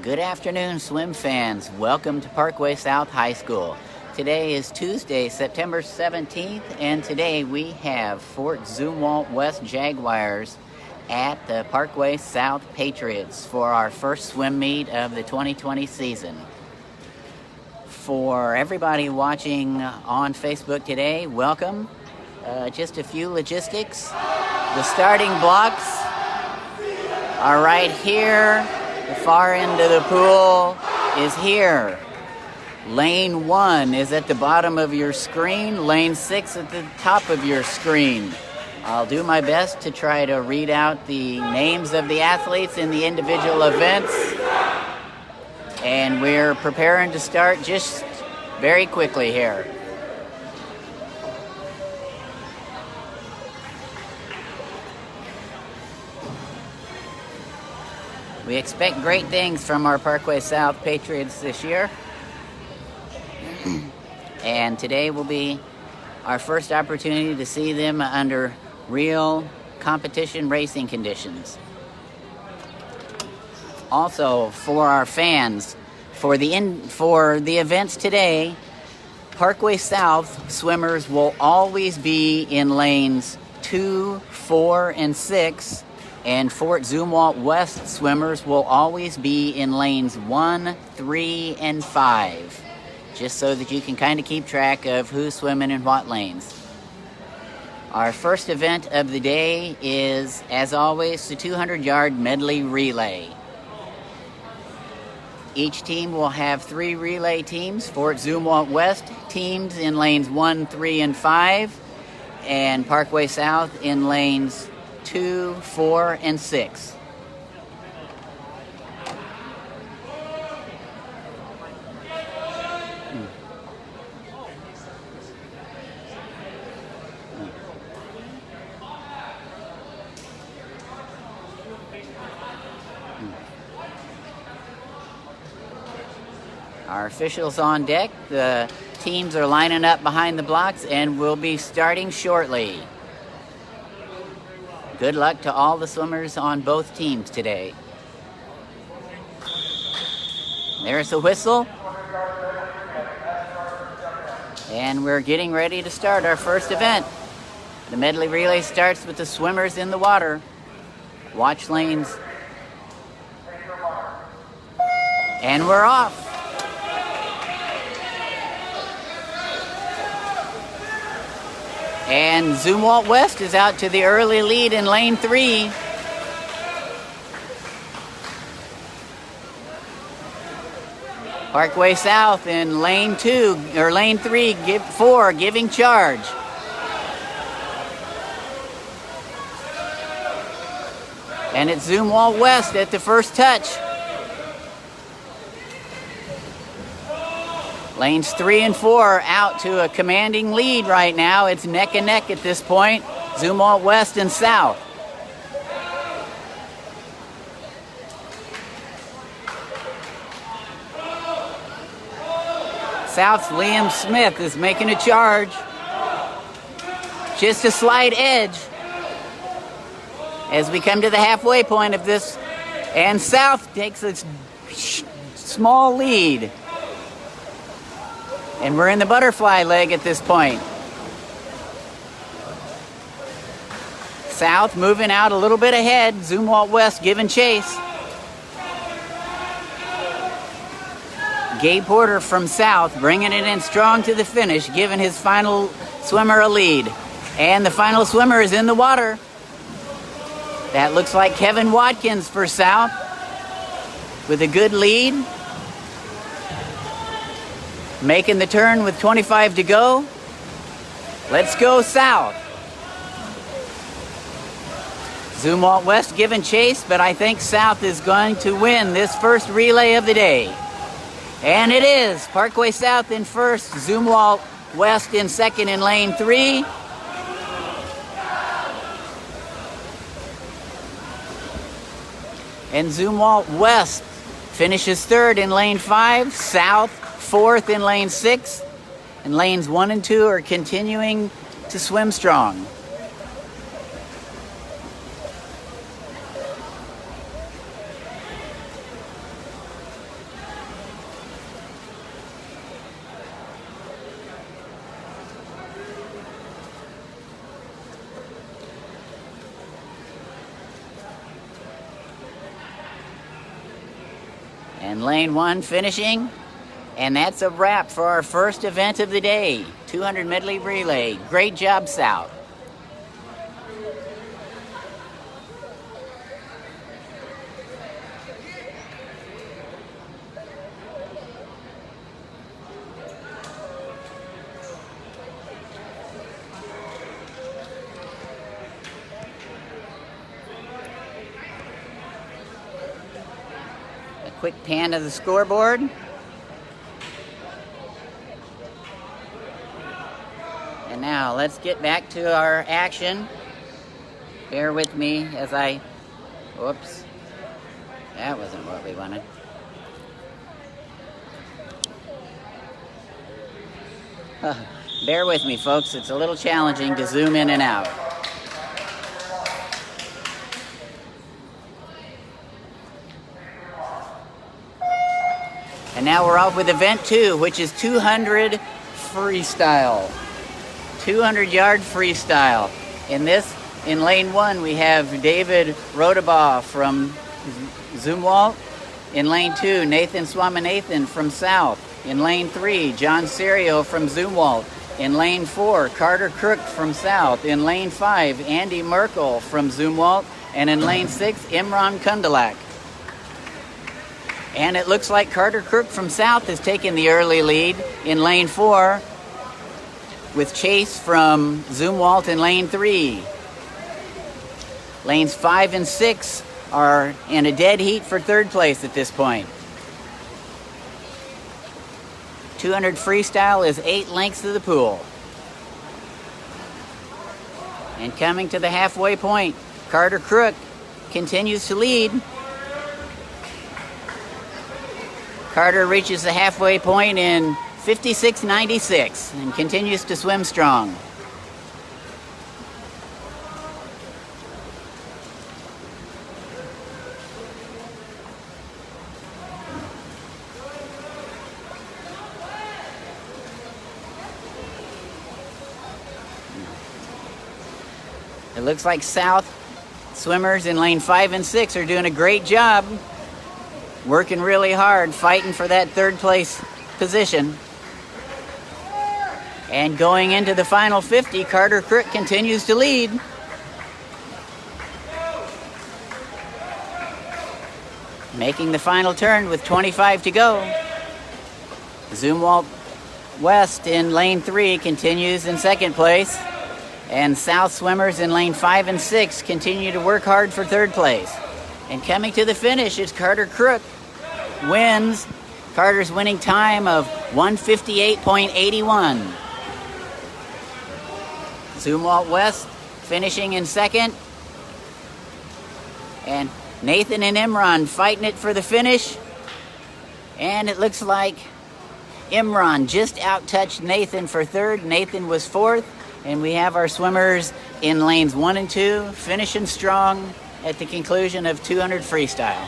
Good afternoon, swim fans. Welcome to Parkway South High School. Today is Tuesday, September 17th, and today we have Fort Zumwalt West Jaguars at the Parkway South Patriots for our first swim meet of the 2020 season. For everybody watching on Facebook today, welcome. Just a few logistics. The starting blocks are right here. The far end of the pool is here. Lane 1 is at the bottom of your screen. Lane 6 at the top of your screen. I'll do my best to try to read out the names of the athletes in the individual events. And we're preparing to start just very quickly here. We expect great things from our Parkway South Patriots this year. And today will be our first opportunity to see them under real competition racing conditions. Also, for our fans, for the events today, Parkway South swimmers will always be in lanes 2, 4, and 6. And Fort Zumwalt West swimmers will always be in lanes 1, 3, and 5, just so that you can kind of keep track of who's swimming in what lanes. Our first event of the day is, as always, the 200-yard medley relay. Each team will have 3 relay teams. Fort Zumwalt West teams in lanes 1, 3, and 5, and Parkway South in lanes 2, 4, and 6. Our officials on deck. The teams are lining up behind the blocks and will be starting shortly. Good luck to all the swimmers on both teams today. There's the whistle. And we're getting ready to start our first event. The medley relay starts with the swimmers in the water. Watch lanes. And we're off. And Zumwalt West is out to the early lead in lane 3. Parkway South in lane 2, or lane 3, 4, giving charge. And it's Zumwalt West at the first touch. Lanes 3 and 4 out to a commanding lead right now. It's neck and neck at this point. Zumwalt West and South. South's Liam Smith is making a charge. Just a slight edge as we come to the halfway point of this. And South takes a small lead. And we're in the butterfly leg at this point. South moving out a little bit ahead. Zumwalt West giving chase. Gabe Porter from South bringing it in strong to the finish, giving his final swimmer a lead. And the final swimmer is in the water. That looks like Kevin Watkins for South with a good lead. Making the turn with 25 to go. Let's go South. Zumwalt West giving chase, but I think South is going to win this first relay of the day. And it is. Parkway South in first, Zumwalt West in second in lane 3. And Zumwalt West finishes third in lane 5, South fourth in lane 6, and lanes 1 and 2 are continuing to swim strong. And lane 1 finishing. And that's a wrap for our first event of the day, 200 medley relay. Great job, South. A quick pan of the scoreboard. And now let's get back to our action. Bear with me as I, whoops, that wasn't what we wanted. Bear with me, folks, it's a little challenging to zoom in and out. And now we're off with event 2, which is 200 freestyle. 200-yard freestyle. In lane 1, we have David Rodabaugh from Zumwalt. In lane 2, Nathan Swaminathan from South. In lane 3, John Serio from Zumwalt. In lane 4, Carter Crook from South. In lane 5, Andy Merkel from Zumwalt. And in lane 6, Imran Kundalak. And it looks like Carter Crook from South has taken the early lead in lane 4, with Chase from Zumwalt in lane 3. Lanes 5 and 6 are in a dead heat for third place at this point. 200 freestyle is 8 lengths of the pool. And coming to the halfway point, Carter Crook continues to lead. Carter reaches the halfway point in 56.96 and continues to swim strong. It looks like South swimmers in lane 5 and 6 are doing a great job, working really hard, fighting for that third place position. And going into the final 50, Carter Crook continues to lead. Making the final turn with 25 to go. Zumwalt West in lane 3 continues in second place. And South swimmers in lane 5 and 6 continue to work hard for third place. And coming to the finish is Carter Crook. Wins. Carter's winning time of 1:58.81. Zumwalt West finishing in second. And Nathan and Imran fighting it for the finish. And it looks like Imran just out-touched Nathan for third. Nathan was fourth. And we have our swimmers in lanes 1 and 2 finishing strong at the conclusion of 200 freestyle.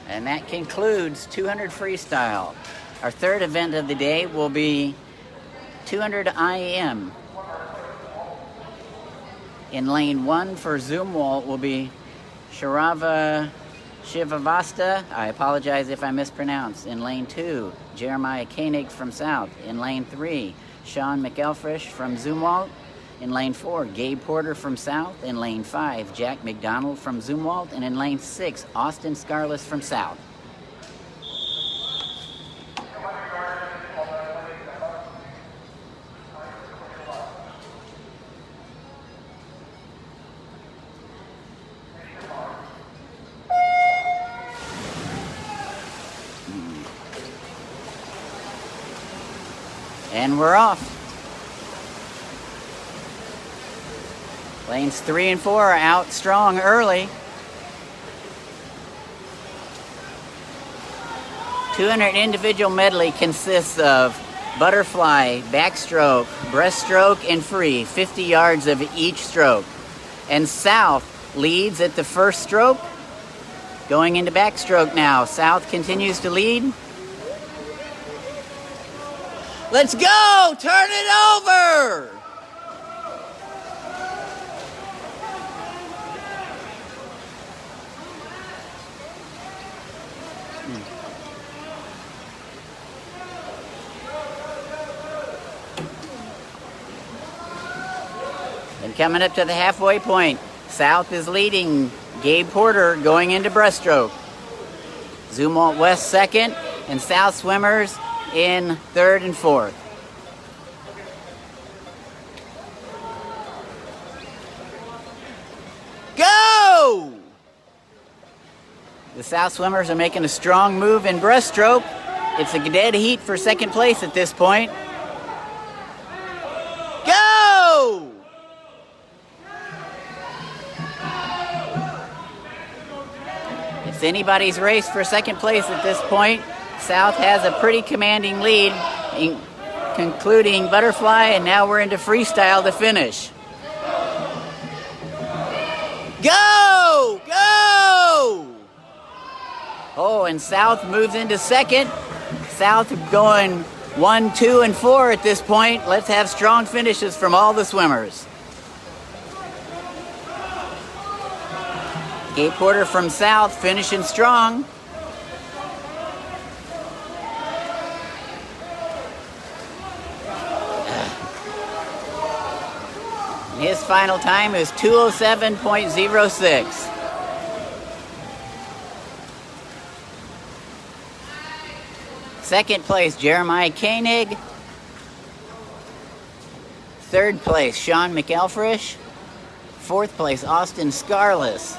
And that concludes 200 freestyle. Our third event of the day will be 200 IM. In lane 1 for Zumwalt will be Sharava Shivavasta. I apologize if I mispronounce. In lane 2, Jeremiah Koenig from South. In lane 3, Sean McElfresh from Zumwalt. In lane 4, Gabe Porter from South. In lane 5, Jack McDonald from Zumwalt. And in lane 6, Austin Scarless from South. And we're off. Lanes 3 and 4 are out strong early. 200 individual medley consists of butterfly, backstroke, breaststroke, and free, 50 yards of each stroke. And South leads at the first stroke. Going into backstroke now. South continues to lead. Let's go! Turn it over! And coming up to the halfway point, South is leading. Gabe Porter going into breaststroke. Zumwalt West second, and South swimmers in third and fourth. Go! The South swimmers are making a strong move in breaststroke. It's a dead heat for second place at this point. Go! It's anybody's race for second place at this point. South has a pretty commanding lead, concluding butterfly, and now we're into freestyle to finish. Go! Go! Oh, and South moves into second. South going 1, 2, and 4 at this point. Let's have strong finishes from all the swimmers. Gabe Porter from South finishing strong. His final time is 2:07.06. Second place, Jeremiah Koenig. Third place, Sean McElfresh. Fourth place, Austin Scarless.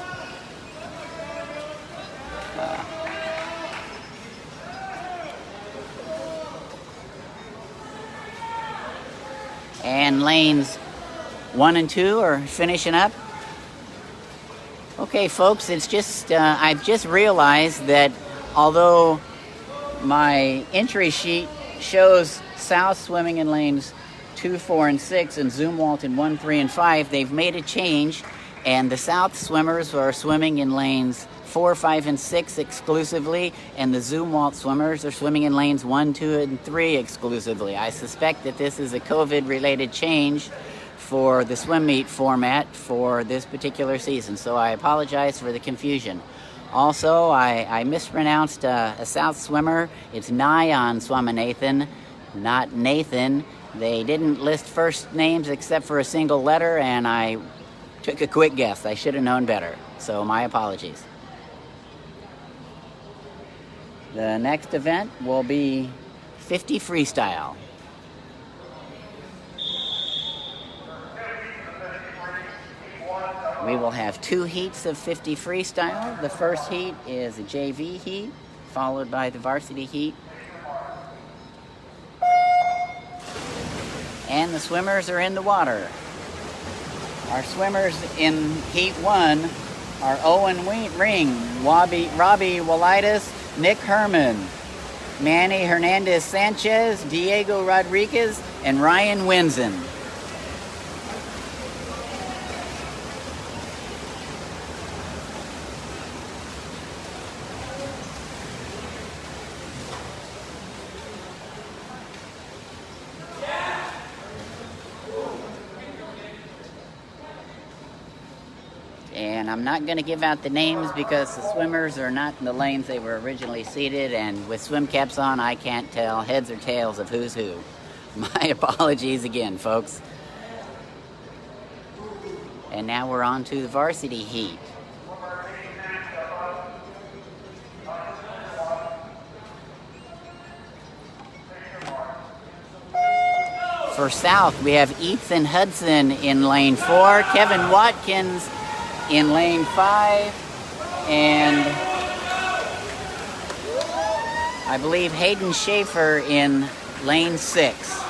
And lanes 1 and 2 are finishing up. Okay, folks, it's just I've just realized that although my entry sheet shows South swimming in lanes 2, 4, and 6, and Zumwalt in 1, 3, and 5, they've made a change, and the South swimmers are swimming in lanes 4, 5, and 6 exclusively, and the Zumwalt swimmers are swimming in lanes 1, 2, and 3 exclusively. I suspect that this is a COVID-related change for the swim meet format for this particular season, so I apologize for the confusion. Also, I mispronounced a South swimmer. It's Nyan Swaminathan, not Nathan. They didn't list first names except for a single letter, and I took a quick guess. I should have known better, so my apologies. The next event will be 50 freestyle. We will have 2 heats of 50 freestyle. The first heat is a JV heat, followed by the varsity heat. And the swimmers are in the water. Our swimmers in heat 1 are Owen Ring, Robbie Walitis, Nick Herman, Manny Hernandez Sanchez, Diego Rodriguez, and Ryan Winsen. And I'm not going to give out the names because the swimmers are not in the lanes they were originally seated, and with swim caps on, I can't tell heads or tails of who's who. My apologies again, folks. And now we're on to the varsity heat. For South, we have Ethan Hudson in lane 4, Kevin Watkins in lane 5, and I believe Hayden Schaefer in lane 6.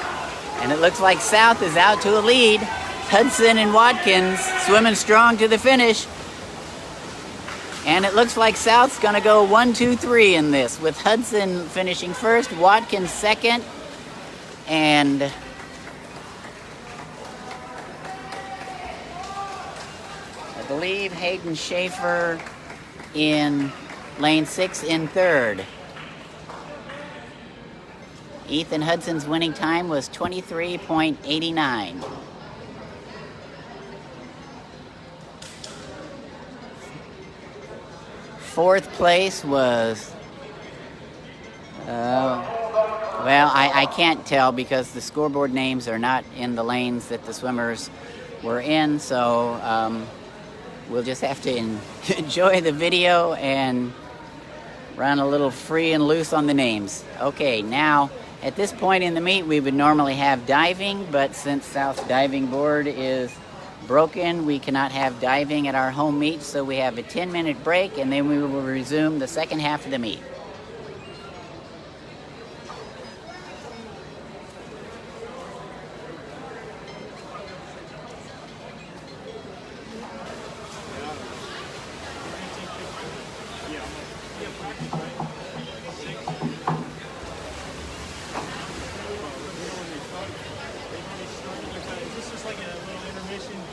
And it looks like South is out to a lead. Hudson and Watkins swimming strong to the finish. And it looks like South's gonna go 1, 2, 3 in this, with Hudson finishing first, Watkins second, and I believe Hayden Schaefer in lane 6 in third. Ethan Hudson's winning time was 23.89. Fourth place was, well, I can't tell because the scoreboard names are not in the lanes that the swimmers were in, so we'll just have to enjoy the video and run a little free and loose on the names. Okay, now at this point in the meet we would normally have diving, but since South's diving board is broken, we cannot have diving at our home meet, so we have a 10-minute break and then we will resume the second half of the meet.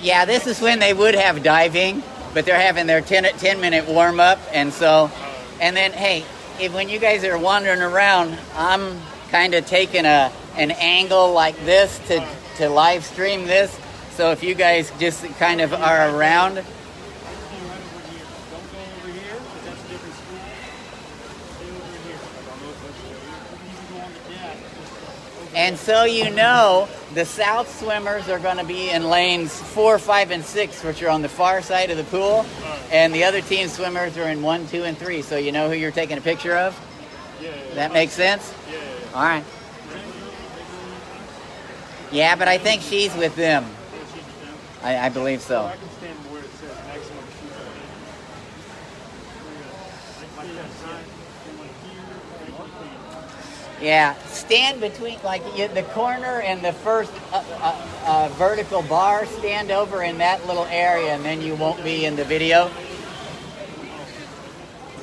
Yeah, this is when they would have diving, but they're having their 10-minute warm-up, and then, hey, when you guys are wandering around, I'm kind of taking an angle like this to live stream this, so if you guys just kind of are around. And so you know, the South swimmers are going to be in lanes 4, 5, and 6, which are on the far side of the pool, and the other team swimmers are in 1, 2, and 3. So you know who you're taking a picture of? Yeah. That makes sense? Yeah. All right. Yeah, but I think she's with them. I believe so. I can stand where it says maximum shoot. Yeah, stand between, like the corner and the first vertical bar, stand over in that little area and then you won't be in the video.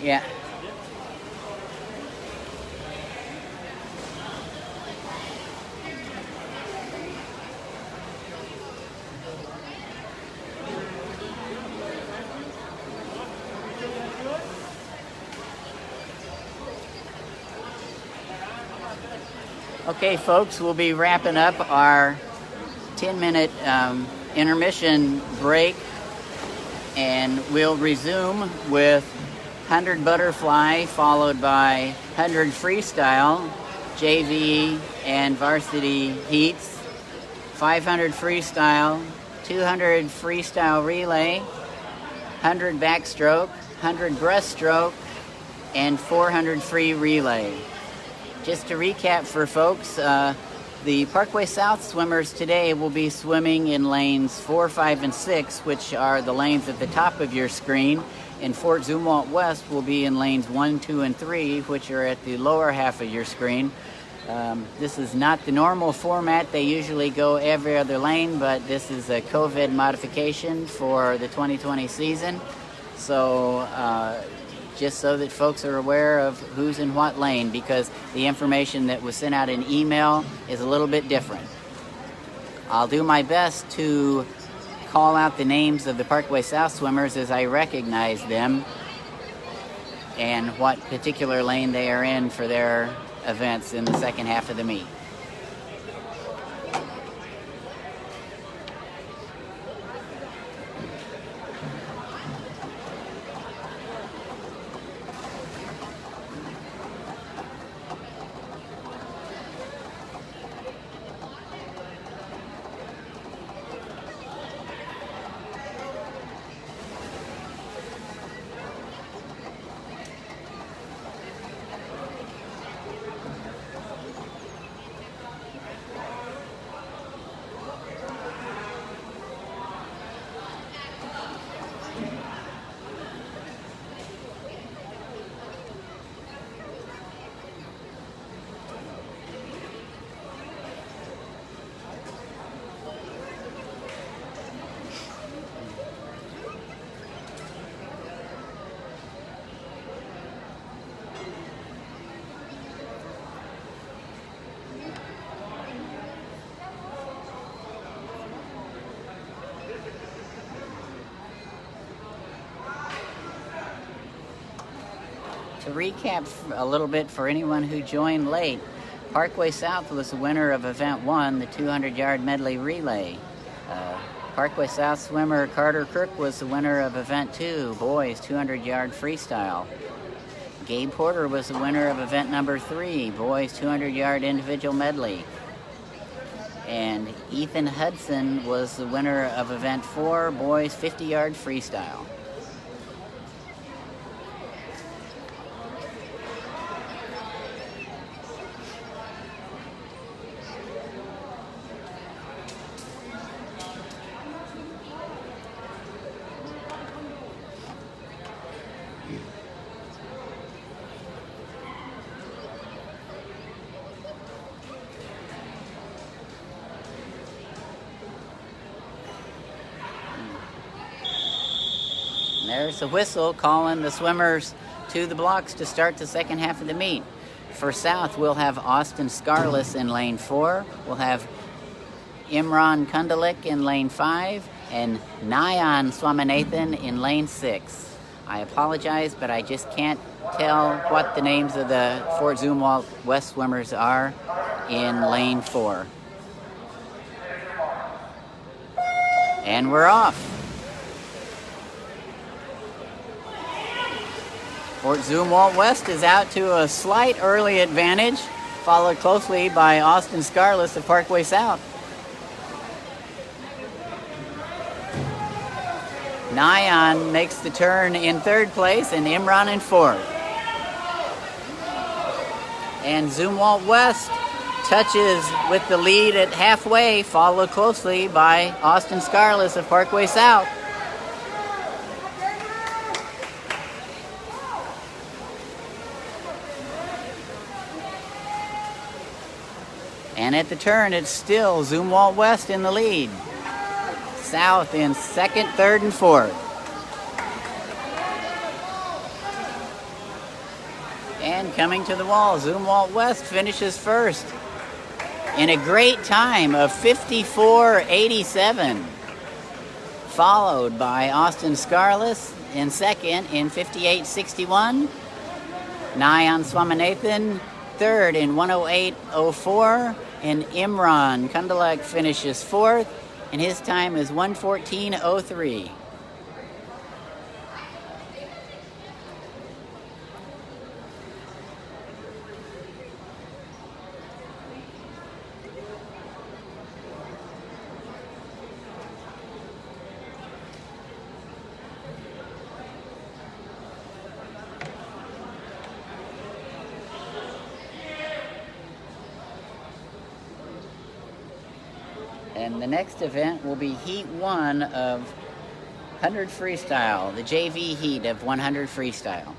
Yeah. Okay, folks, we'll be wrapping up our 10-minute intermission break, and we'll resume with 100 butterfly, followed by 100 freestyle, JV and varsity heats, 500 freestyle, 200 freestyle relay, 100 backstroke, 100 breaststroke, and 400 free relay. Just to recap for folks, the Parkway South swimmers today will be swimming in lanes 4, 5, and 6, which are the lanes at the top of your screen, and Fort Zumwalt West will be in lanes 1, 2, and 3, which are at the lower half of your screen. This is not the normal format. They usually go every other lane, but this is a COVID modification for the 2020 season. So just so that folks are aware of who's in what lane, because the information that was sent out in email is a little bit different. I'll do my best to call out the names of the Parkway South swimmers as I recognize them and what particular lane they are in for their events in the second half of the meet. To recap a little bit for anyone who joined late, Parkway South was the winner of Event 1, the 200-yard medley relay. Parkway South swimmer Carter Crook was the winner of Event 2, boys 200-yard freestyle. Gabe Porter was the winner of Event number 3, boys 200-yard individual medley. And Ethan Hudson was the winner of Event 4, boys 50-yard freestyle. There's the whistle calling the swimmers to the blocks to start the second half of the meet. For South, we'll have Austin Scarless in lane 4. We'll have Imran Kundalik in lane 5 and Nayan Swaminathan in lane 6. I apologize, but I just can't tell what the names of the Fort Zumwalt West swimmers are in lane 4. And we're off. Fort Zumwalt West is out to a slight early advantage, followed closely by Austin Scarless of Parkway South. Nayan makes the turn in 3rd place and Imran in 4th. And Zumwalt West touches with the lead at halfway, followed closely by Austin Scarless of Parkway South. And at the turn, it's still Zumwalt West in the lead. South in 2nd, 3rd, and 4th. And coming to the wall, Zumwalt West finishes 1st in a great time of 54.87. Followed by Austin Scarless in 2nd in 58.61. Nayan Swaminathan 3rd in 108.04. And Imran Kundalik finishes 4th, and his time is 1:14.03. And the next event will be Heat 1 of 100 Freestyle, the JV Heat of 100 Freestyle.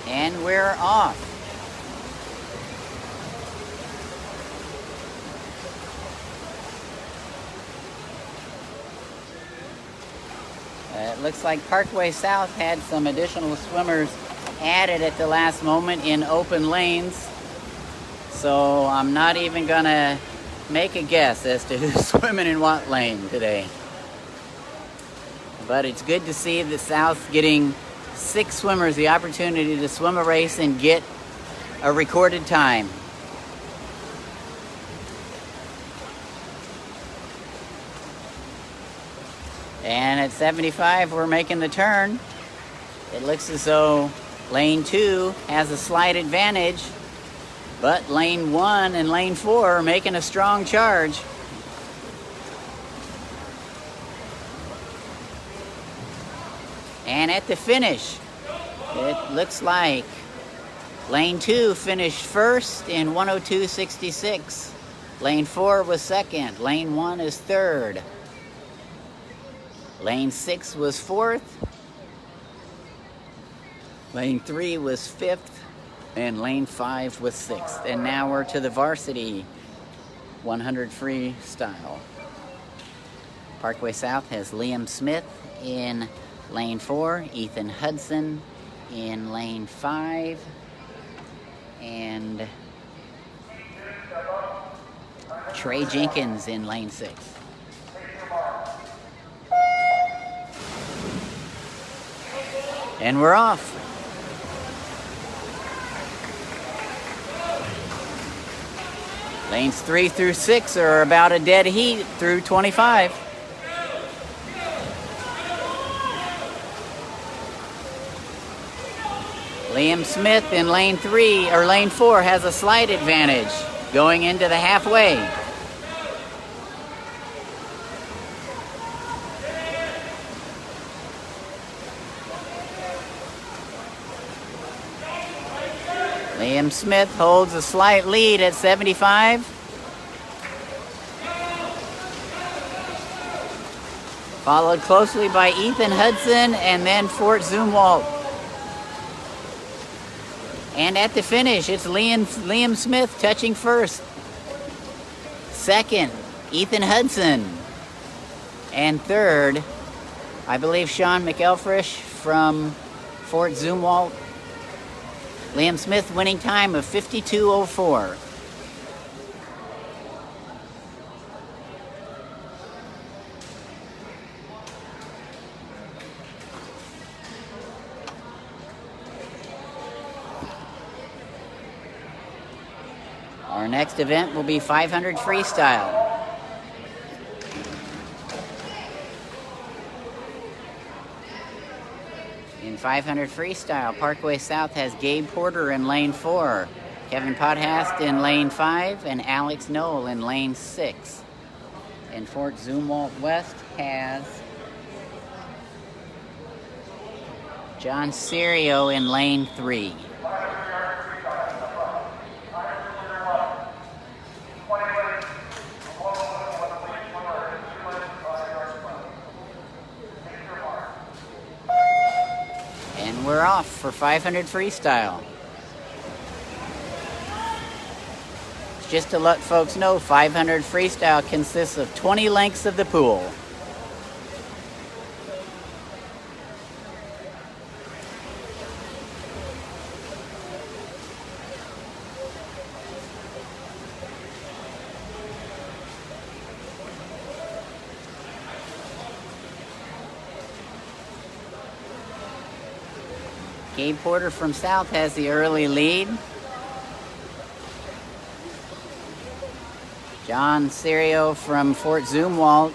And we're off. It looks like Parkway South had some additional swimmers added at the last moment in open lanes. So I'm not even gonna make a guess as to who's swimming in what lane today. But it's good to see that South's getting 6 swimmers the opportunity to swim a race and get a recorded time. And at 75, we're making the turn. It looks as though lane 2 has a slight advantage, but lane 1 and lane 4 are making a strong charge. And at the finish, it looks like lane 2 finished 1st in 102.66. Lane 4 was 2nd. Lane 1 is 3rd. Lane 6 was 4th. Lane 3 was 5th. And lane 5 was 6th. And now we're to the varsity 100 freestyle. Parkway South has Liam Smith in lane 4, Ethan Hudson in lane 5, and Trey Jenkins in lane 6. And we're off. Lanes 3 through 6 are about a dead heat through 25. Liam Smith in lane 3 or lane 4 has a slight advantage going into the halfway. Liam Smith holds a slight lead at 75. Followed closely by Ethan Hudson and then Fort Zumwalt. And at the finish, it's Liam Smith touching first. Second, Ethan Hudson. And third, I believe Sean McElfresh from Fort Zumwalt. Liam Smith winning time of 52:04. Our next event will be 500 freestyle. In 500 freestyle, Parkway South has Gabe Porter in lane 4, Kevin Pothast in lane 5, and Alex Knoll in lane 6. And Fort Zumwalt West has John Serio in lane 3. And we're off for 500 freestyle. Just to let folks know, 500 freestyle consists of 20 lengths of the pool. Gabe Porter from South has the early lead. John Serio from Fort Zumwalt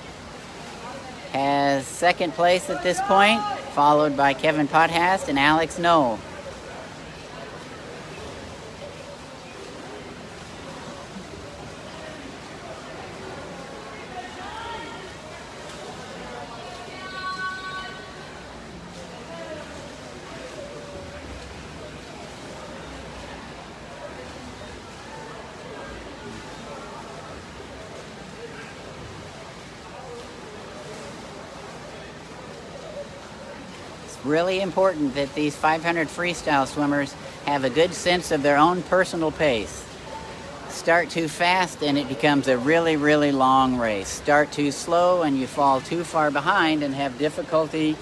has second place at this point, followed by Kevin Pothast and Alex Knoll. Really important that these 500 freestyle swimmers have a good sense of their own personal pace. Start too fast and it becomes a really, really long race. Start too slow and you fall too far behind and have difficulty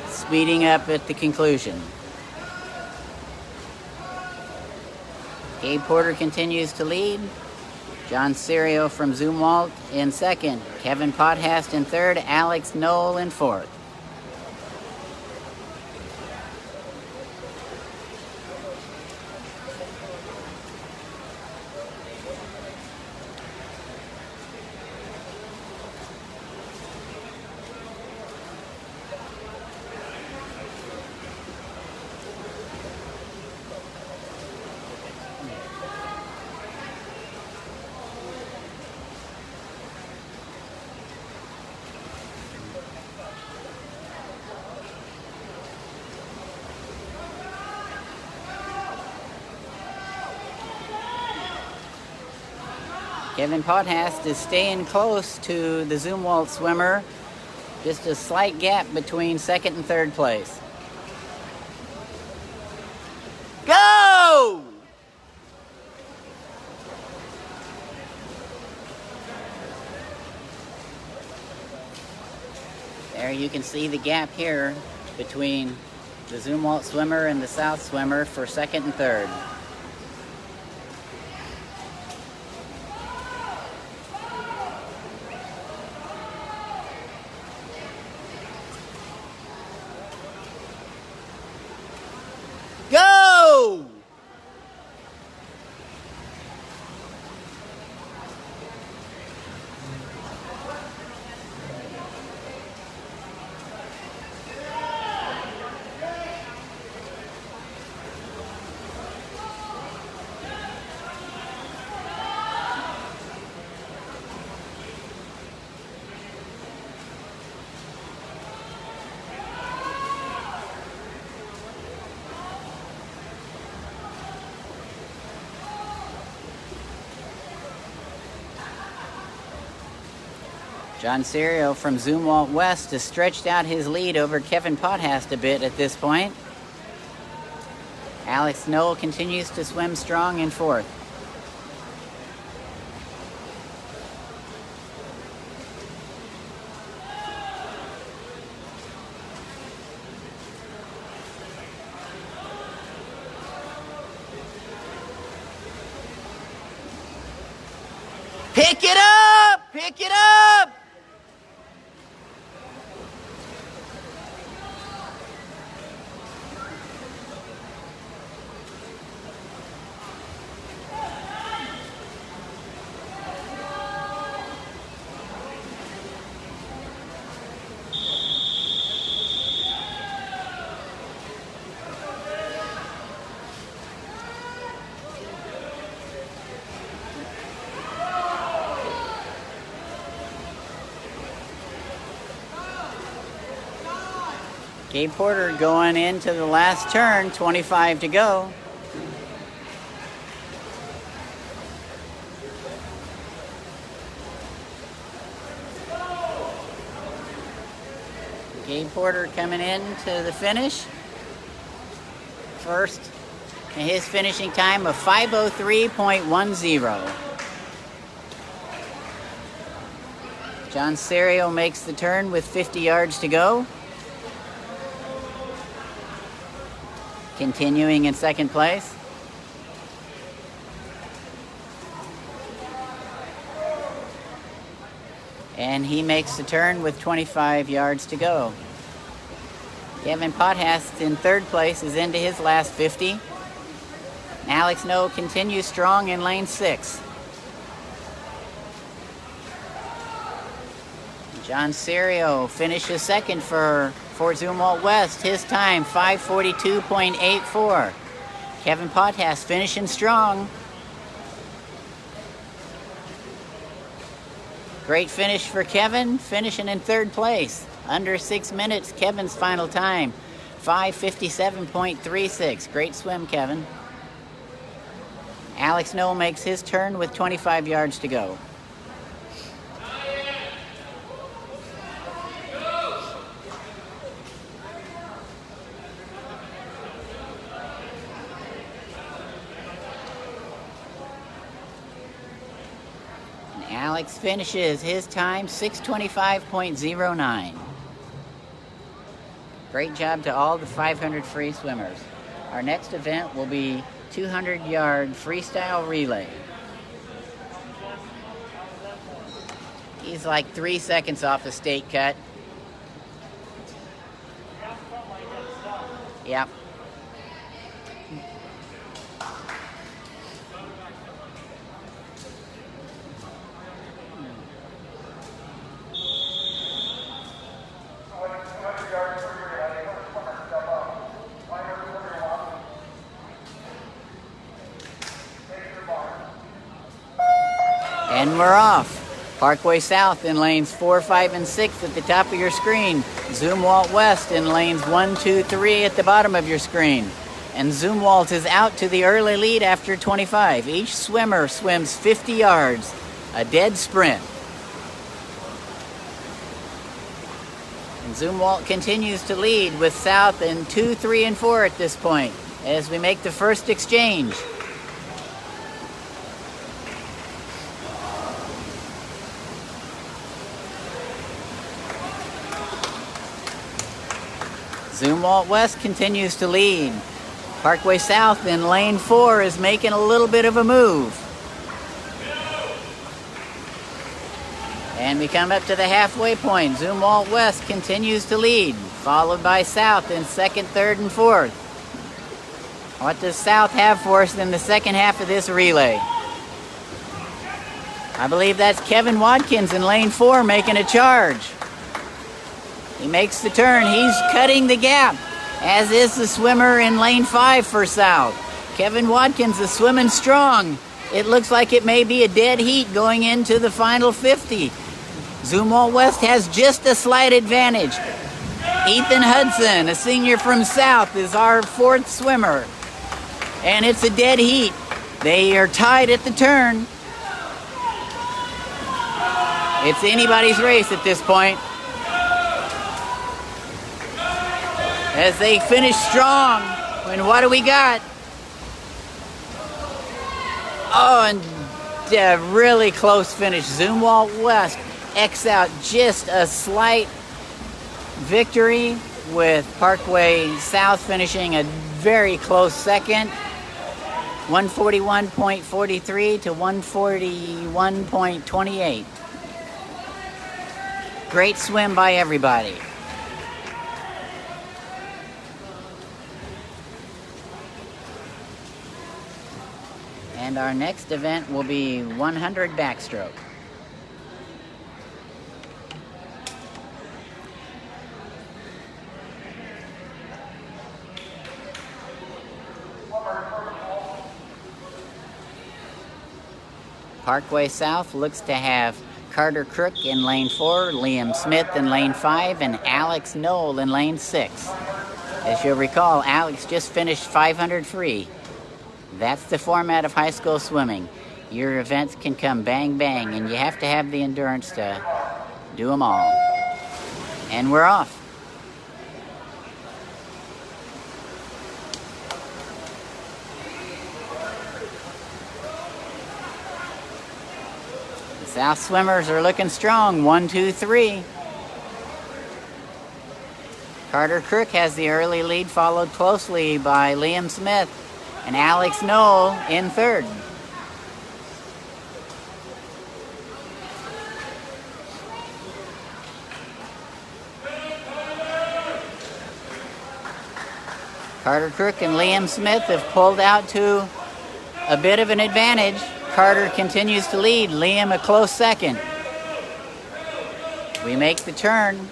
speeding up at the conclusion. Gabe Porter continues to lead. John Serio from Zumwalt in second. Kevin Pothast in third. Alex Knoll in fourth. Kevin Pothast is staying close to the Zumwalt swimmer. Just a slight gap between second and third place. Go! There you can see the gap here between the Zumwalt swimmer and the South swimmer for second and third. Go! John Serio from Zumwalt West has stretched out his lead over Kevin Pothast a bit at this point. Alex Knoll continues to swim strong in fourth. Pick it up! Pick it up! Gabe Porter going into the last turn, 25 to go. Gabe Porter coming in to the finish. First, and his finishing time of 5:03.10. John Serio makes the turn with 50 yards to go. Continuing in second place. And he makes the turn with 25 yards to go. Kevin Pothast in third place is into his last 50. Alex Knoll continues strong in lane 6. John Serio finishes second for Fort Zumwalt West. His time, 5:42.84. Kevin Pothast finishing strong. Great finish for Kevin, finishing in third place. Under 6 minutes, Kevin's final time, 5:57.36. Great swim, Kevin. Alex Knoll makes his turn with 25 yards to go. Alex finishes his time 6:25.09. Great job to all the 500 free swimmers. Our next event will be 200-yard freestyle relay. He's like 3 seconds off the state cut. Yep. And we're off. Parkway South in lanes 4, 5, and 6 at the top of your screen. Zumwalt West in lanes 1, 2, 3 at the bottom of your screen. And Zumwalt is out to the early lead after 25. Each swimmer swims 50 yards, a dead sprint. And Zumwalt continues to lead with South in 2, 3, and 4 at this point as we make the first exchange. Zumwalt West continues to lead. Parkway South in lane 4 is making a little bit of a move. And we come up to the halfway point. Zumwalt West continues to lead, followed by South in second, third, and fourth. What does South have for us in the second half of this relay? I believe that's Kevin Watkins in lane 4 making a charge. He makes the turn. He's cutting the gap, as is the swimmer in lane 5 for South. Kevin Watkins is swimming strong. It looks like it may be a dead heat going into the final 50. Zumwalt West has just a slight advantage. Ethan Hudson, a senior from South, is our 4th swimmer. And it's a dead heat. They are tied at the turn. It's anybody's race at this point. As they finish strong. And what do we got? Oh, and a really close finish. Zumwalt West X out just a slight victory, with Parkway South finishing a very close second. 141.43 to 141.28. Great swim by everybody. And our next event will be 100 backstroke. Parkway South looks to have Carter Crook in lane 4, Liam Smith in lane 5, and Alex Knoll in lane 6. As you'll recall, Alex just finished 500 free. That's the format of high school swimming. Your events can come bang, bang, and you have to have the endurance to do them all. And we're off. The South swimmers are looking strong. 1, 2, 3. Carter Crook has the early lead, followed closely by Liam Smith and Alex Knoll in third. Carter Crook and Liam Smith have pulled out to a bit of an advantage. Carter continues to lead, Liam a close second. We make the turn.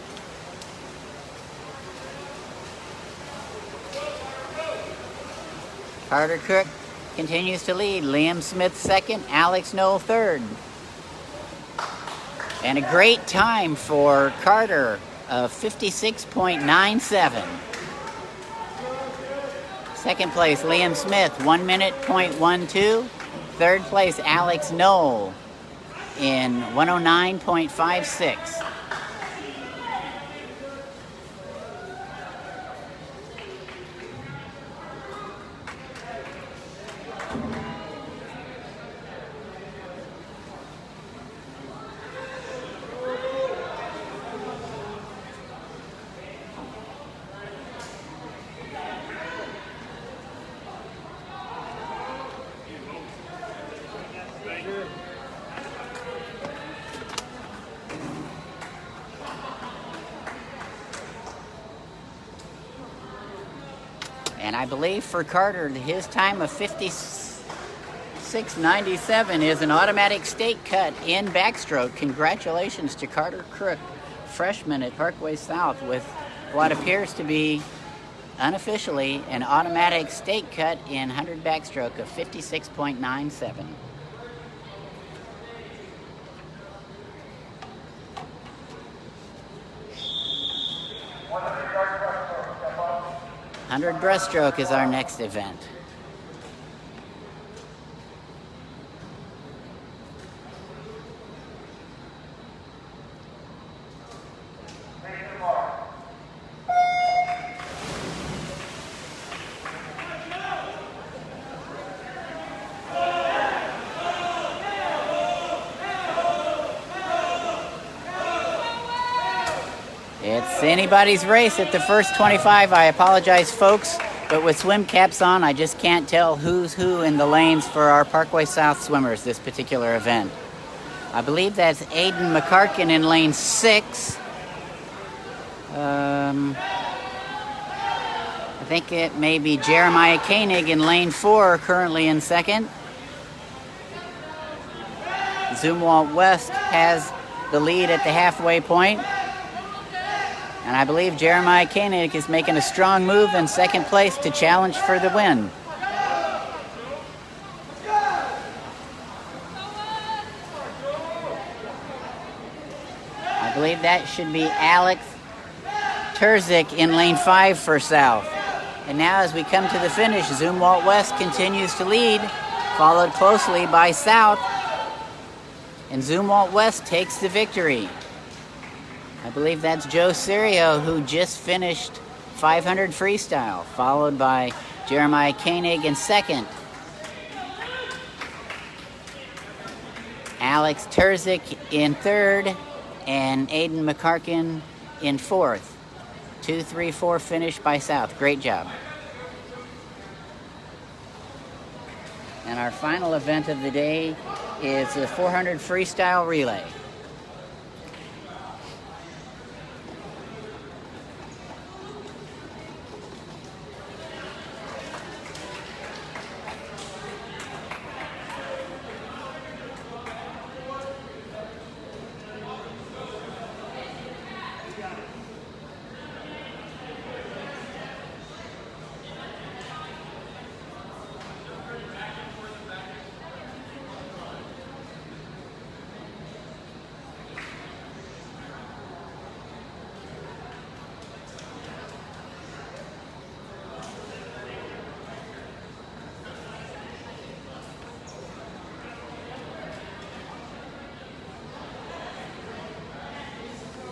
Carter Crook continues to lead, Liam Smith second, Alex Knoll third. And a great time for Carter of 56.97. Second place, Liam Smith, 1 minute, .12. Third place, Alex Knoll in 109.56. And I believe for Carter, his time of 56.97 is an automatic stake cut in backstroke. Congratulations to Carter Crook, freshman at Parkway South, with what appears to be unofficially an automatic stake cut in 100 backstroke of 56.97. Hundred breaststroke is our next event. It's anybody's race at the first 25. I apologize, folks, but with swim caps on, I just can't tell who's who in the lanes for our Parkway South swimmers this particular event. I believe that's Aiden McCarkin in lane 6. I think it may be Jeremiah Koenig in lane 4, currently in second. Zumwalt West has the lead at the halfway point. And I believe Jeremiah Koenig is making a strong move in second place to challenge for the win. I believe that should be Alex Terzic in lane 5 for South. And now as we come to the finish, Zumwalt West continues to lead, followed closely by South. And Zumwalt West takes the victory. I believe that's Joe Serio, who just finished 500 freestyle, followed by Jeremiah Koenig in second. Alex Terzic in third, and Aiden McCarkin in fourth. 2, 3, 4 finish by South. Great job. And our final event of the day is the 400 freestyle relay.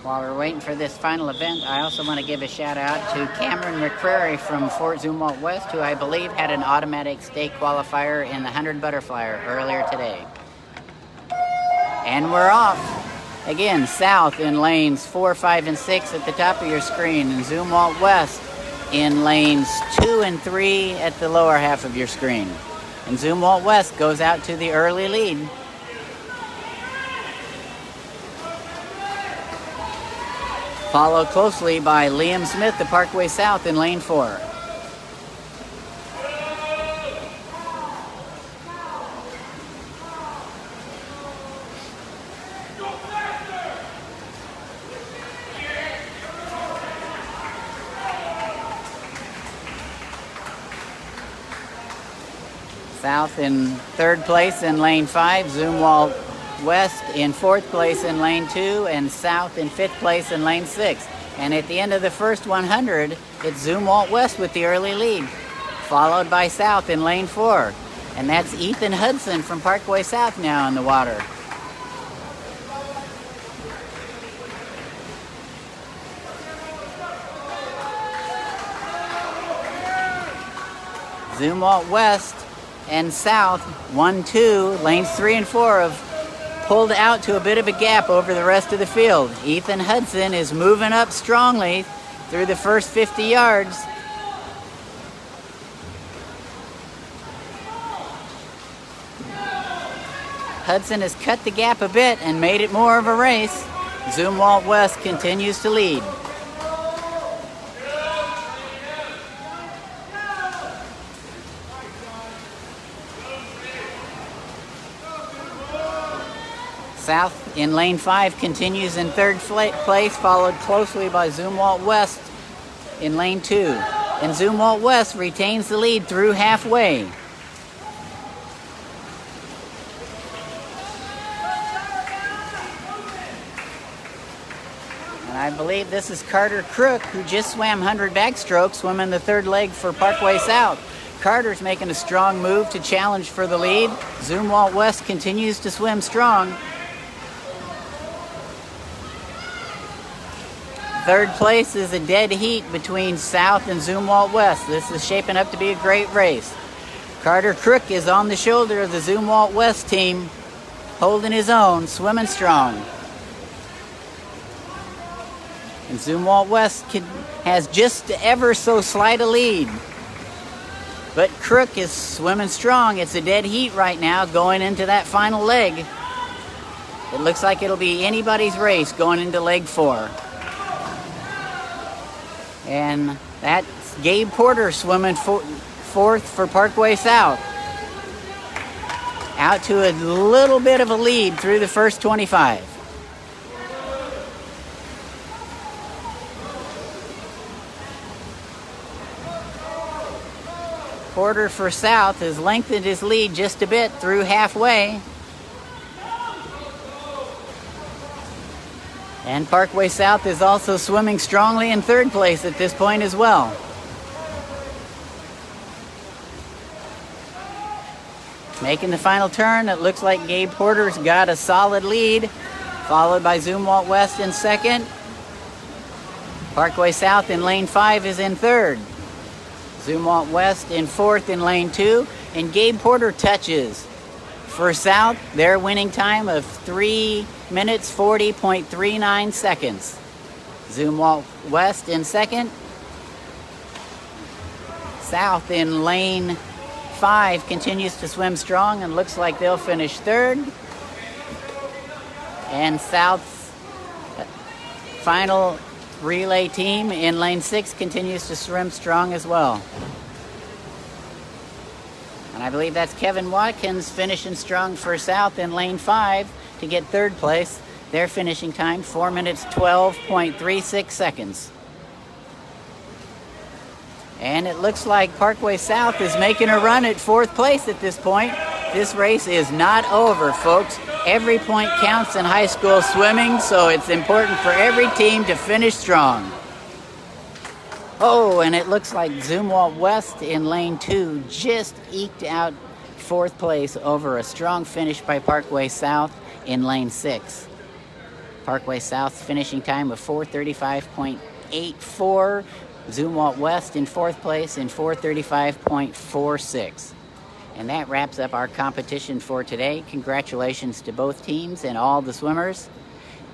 While we're waiting for this final event, I also want to give a shout out to Cameron McCrary from Fort Zumwalt West, who I believe had an automatic state qualifier in the 100 butterfly earlier today. And we're off. Again, South in lanes 4, 5, and 6 at the top of your screen, and Zumwalt West in lanes 2 and 3 at the lower half of your screen. And Zumwalt West goes out to the early lead. Followed closely by Liam Smith, the Parkway South in lane 4. South in third place in lane 5, Zumwalt West in fourth place in lane 2, and South in fifth place in lane 6. And at the end of the first 100, it's Zumwalt West with the early lead, followed by South in lane 4. And that's Ethan Hudson from Parkway South now in the water. Zumwalt West and South, 1, 2, lanes 3 and 4 have pulled out to a bit of a gap over the rest of the field. Ethan Hudson is moving up strongly through the first 50 yards. Hudson has cut the gap a bit and made it more of a race. Zumwalt West continues to lead. South in lane 5 continues in third place, followed closely by Zumwalt West in lane 2. And Zumwalt West retains the lead through halfway. And I believe this is Carter Crook, who just swam 100 backstroke, swimming the third leg for Parkway South. Carter's making a strong move to challenge for the lead. Zumwalt West continues to swim strong. Third place is a dead heat between South and Zumwalt West. This is shaping up to be a great race. Carter Crook is on the shoulder of the Zumwalt West team, holding his own, swimming strong. And Zumwalt West has just ever so slight a lead. But Crook is swimming strong. It's a dead heat right now going into that final leg. It looks like it'll be anybody's race going into leg 4. And that's Gabe Porter swimming fourth for Parkway South. Out to a little bit of a lead through the first 25. Porter for South has lengthened his lead just a bit through halfway. And Parkway South is also swimming strongly in third place at this point as well. Making the final turn, it looks like Gabe Porter's got a solid lead, followed by Zumwalt West in second. Parkway South in lane 5 is in third. Zumwalt West in fourth in lane 2, and Gabe Porter touches. For South, their winning time of 3 minutes 40.39 seconds. Zumwalt West in second. South in lane 5 continues to swim strong and looks like they'll finish third. And South's final relay team in lane 6 continues to swim strong as well. And I believe that's Kevin Watkins finishing strong for South in lane 5 to get third place. Their finishing time, 4 minutes 12.36 seconds. And it looks like Parkway South is making a run at fourth place at this point. This race is not over, folks. Every point counts in high school swimming, so it's important for every team to finish strong. Oh, and it looks like Zumwalt West in lane 2 just eked out fourth place over a strong finish by Parkway South in lane 6. Parkway South's finishing time of 4:35.84. Zumwalt West in fourth place in 4:35.46. And that wraps up our competition for today. Congratulations to both teams and all the swimmers.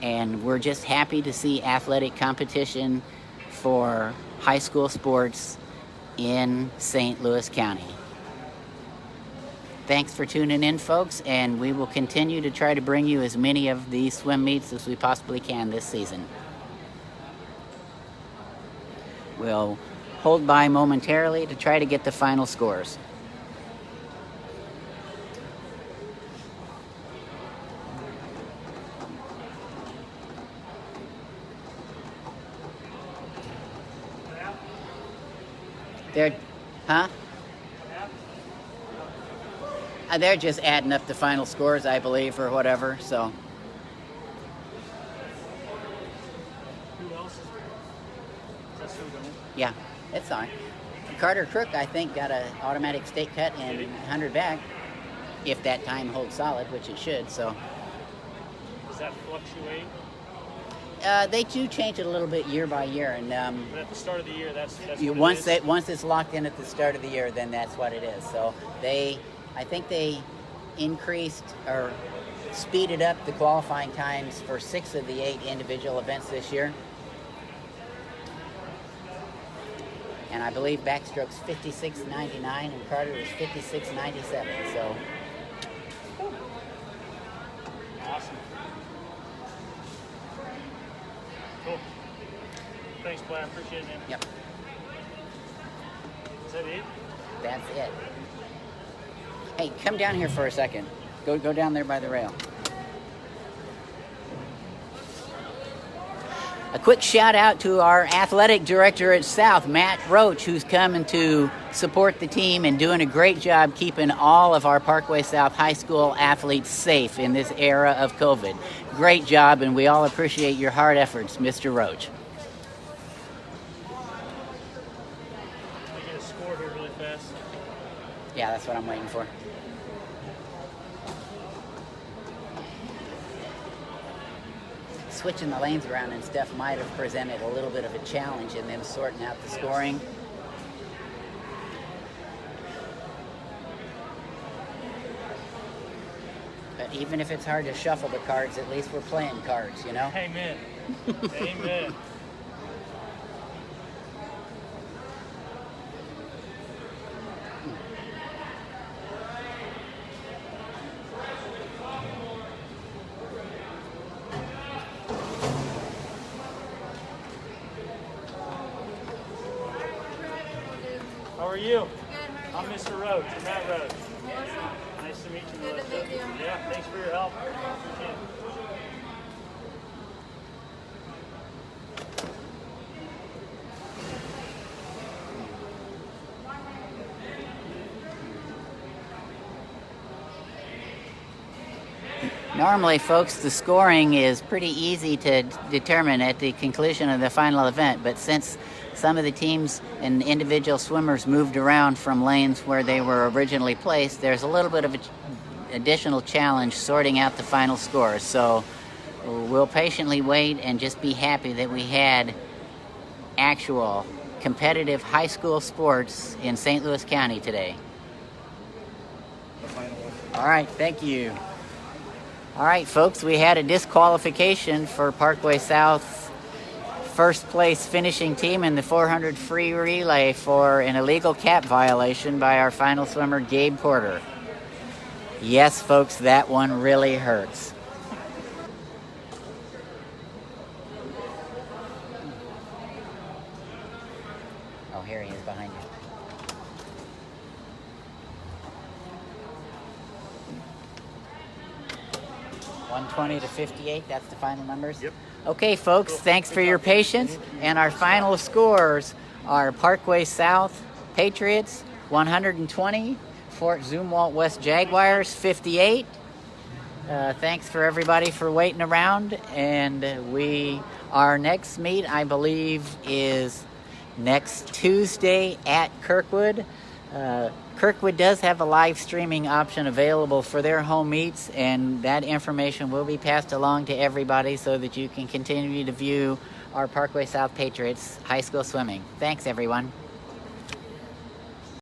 And we're just happy to see athletic competition for high school sports in St. Louis County. Thanks for tuning in, folks, and we will continue to try to bring you as many of these swim meets as we possibly can this season. We'll hold by momentarily to try to get the final scores. They're just adding up the final scores, I believe, or whatever, so. Who else is that still going? Yeah, it's fine. Carter Crook, I think, got an automatic state cut and 100 back, if that time holds solid, which it should, so. Does that fluctuate? They do change it a little bit year by year, and But at the start of the year, that's once it's locked in at the start of the year, then that's what it is. So I think they increased or speeded up the qualifying times for 6 of the 8 individual events this year. And I believe backstroke's 56.99 and Carter was 56.97. So awesome. Cool. Thanks, Blair. I appreciate it, man. Yep. Is that it? That's it. Hey, come down here for a second. Go down there by the rail. A quick shout out to our athletic director at South, Matt Roach, who's coming to support the team and doing a great job keeping all of our Parkway South High School athletes safe in this era of COVID. Great job, and we all appreciate your hard efforts, Mr. Roach. Can I get a score here really fast? Yeah, that's what I'm waiting for. Switching the lanes around and stuff might have presented a little bit of a challenge in them sorting out the scoring. But even if it's hard to shuffle the cards, at least we're playing cards, you know? Amen. Amen. are you? Good, how are I'm you? Mr. Rhodes, I'm Matt Rhodes. Melissa. Nice to meet you, Good to Melissa. meet you. Yeah, thanks for your help. Appreciate it. Normally, folks, the scoring is pretty easy to determine at the conclusion of the final event, but since some of the teams and individual swimmers moved around from lanes where they were originally placed, there's a little bit of an additional challenge sorting out the final scores. So we'll patiently wait and just be happy that we had actual competitive high school sports in St. Louis County today. All right, thank you. All right, folks, we had a disqualification for Parkway South first place finishing team in the 400 free relay for an illegal cap violation by our final swimmer, Gabe Porter. Yes, folks, that one really hurts. Oh, here he is behind you. 120 to 58, that's the final numbers? Yep. Okay, folks, thanks for your patience. And our final scores are Parkway South Patriots, 120, Fort Zumwalt West Jaguars, 58. Thanks for everybody for waiting around. And our next meet, I believe, is next Tuesday at Kirkwood. Kirkwood does have a live streaming option available for their home meets, and that information will be passed along to everybody so that you can continue to view our Parkway South Patriots high school swimming. Thanks, everyone.